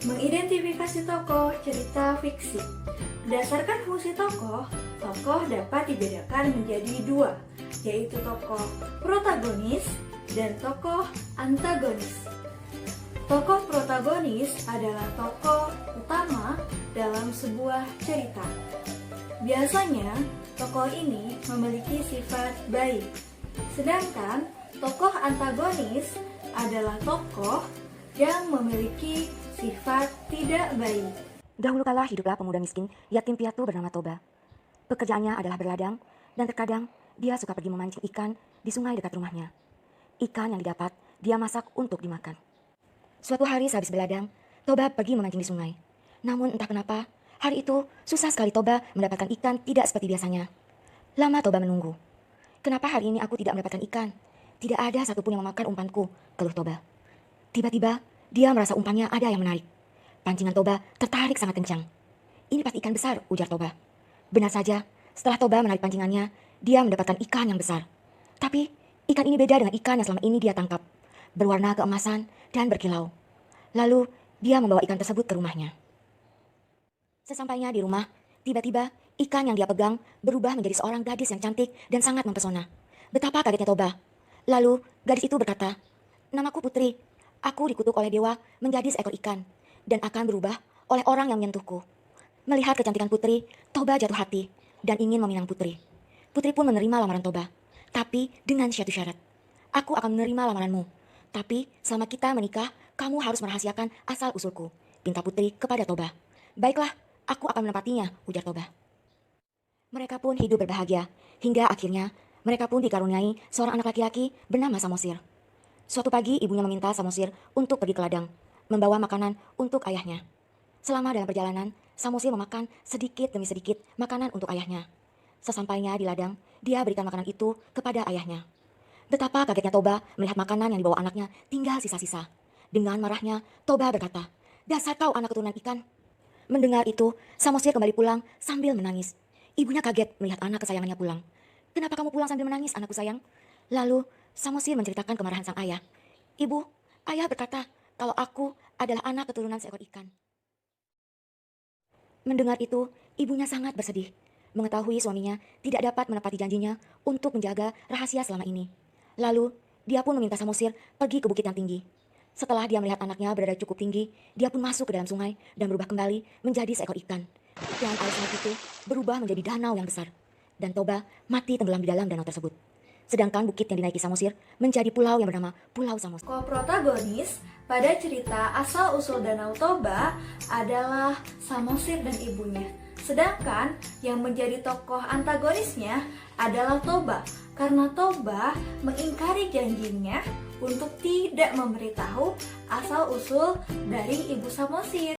Mengidentifikasi tokoh cerita fiksi. Berdasarkan fungsi tokoh, tokoh dapat dibedakan menjadi dua, yaitu tokoh protagonis dan tokoh antagonis. Tokoh protagonis adalah tokoh utama dalam sebuah cerita. Biasanya, tokoh ini memiliki sifat baik, sedangkan tokoh antagonis adalah tokoh yang memiliki sifat tidak baik. Dahulu kala hiduplah pemuda miskin, yatim piatu bernama Toba. Pekerjaannya adalah berladang, dan terkadang dia suka pergi memancing ikan di sungai dekat rumahnya. Ikan yang didapat, dia masak untuk dimakan. Suatu hari sehabis berladang, Toba pergi memancing di sungai. Namun entah kenapa, hari itu susah sekali Toba mendapatkan ikan tidak seperti biasanya. Lama Toba menunggu. Kenapa hari ini aku tidak mendapatkan ikan? Tidak ada satupun yang memakan umpanku, keluh Toba. Tiba-tiba, dia merasa umpannya ada yang menarik. Pancingan Toba tertarik sangat kencang. Ini pasti ikan besar, ujar Toba. Benar saja, setelah Toba menarik pancingannya, dia mendapatkan ikan yang besar. Tapi, ikan ini beda dengan ikan yang selama ini dia tangkap. Berwarna keemasan dan berkilau. Lalu, dia membawa ikan tersebut ke rumahnya. Sesampainya di rumah, tiba-tiba ikan yang dia pegang berubah menjadi seorang gadis yang cantik dan sangat mempesona. Betapa kagetnya Toba. Lalu, gadis itu berkata, "Namaku Putri. Aku dikutuk oleh dewa menjadi seekor ikan dan akan berubah oleh orang yang menyentuhku." Melihat kecantikan Putri, Toba jatuh hati dan ingin meminang Putri. Putri pun menerima lamaran Toba, tapi dengan satu syarat. "Aku akan menerima lamaranmu, tapi selama kita menikah, kamu harus merahasiakan asal-usulku," pinta Putri kepada Toba. "Baiklah, aku akan menepatinya," ujar Toba. Mereka pun hidup berbahagia, hingga akhirnya mereka pun dikaruniai seorang anak laki-laki bernama Samosir. Suatu pagi ibunya meminta Samosir untuk pergi ke ladang, membawa makanan untuk ayahnya. Selama dalam perjalanan, Samosir memakan sedikit demi sedikit makanan untuk ayahnya. Sesampainya di ladang, dia berikan makanan itu kepada ayahnya. Betapa kagetnya Toba melihat makanan yang dibawa anaknya tinggal sisa-sisa. Dengan marahnya, Toba berkata, "Dasar kau anak keturunan ikan." Mendengar itu, Samosir kembali pulang sambil menangis. Ibunya kaget melihat anak kesayangannya pulang. "Kenapa kamu pulang sambil menangis, anakku sayang?" Lalu, Samosir menceritakan kemarahan sang ayah. "Ibu, ayah berkata kalau aku adalah anak keturunan seekor ikan." Mendengar itu, ibunya sangat bersedih. Mengetahui suaminya tidak dapat menepati janjinya untuk menjaga rahasia selama ini. Lalu, dia pun meminta Samosir pergi ke bukit yang tinggi. Setelah dia melihat anaknya berada cukup tinggi, dia pun masuk ke dalam sungai dan berubah kembali menjadi seekor ikan. Dan air sungai itu berubah menjadi danau yang besar. Dan Toba mati tenggelam di dalam danau tersebut. Sedangkan bukit yang dinaiki Samosir menjadi pulau yang bernama Pulau Samosir. Tokoh protagonis pada cerita asal-usul Danau Toba adalah Samosir dan ibunya. Sedangkan yang menjadi tokoh antagonisnya adalah Toba, karena Toba mengingkari janjinya untuk tidak memberitahu asal-usul dari ibu Samosir.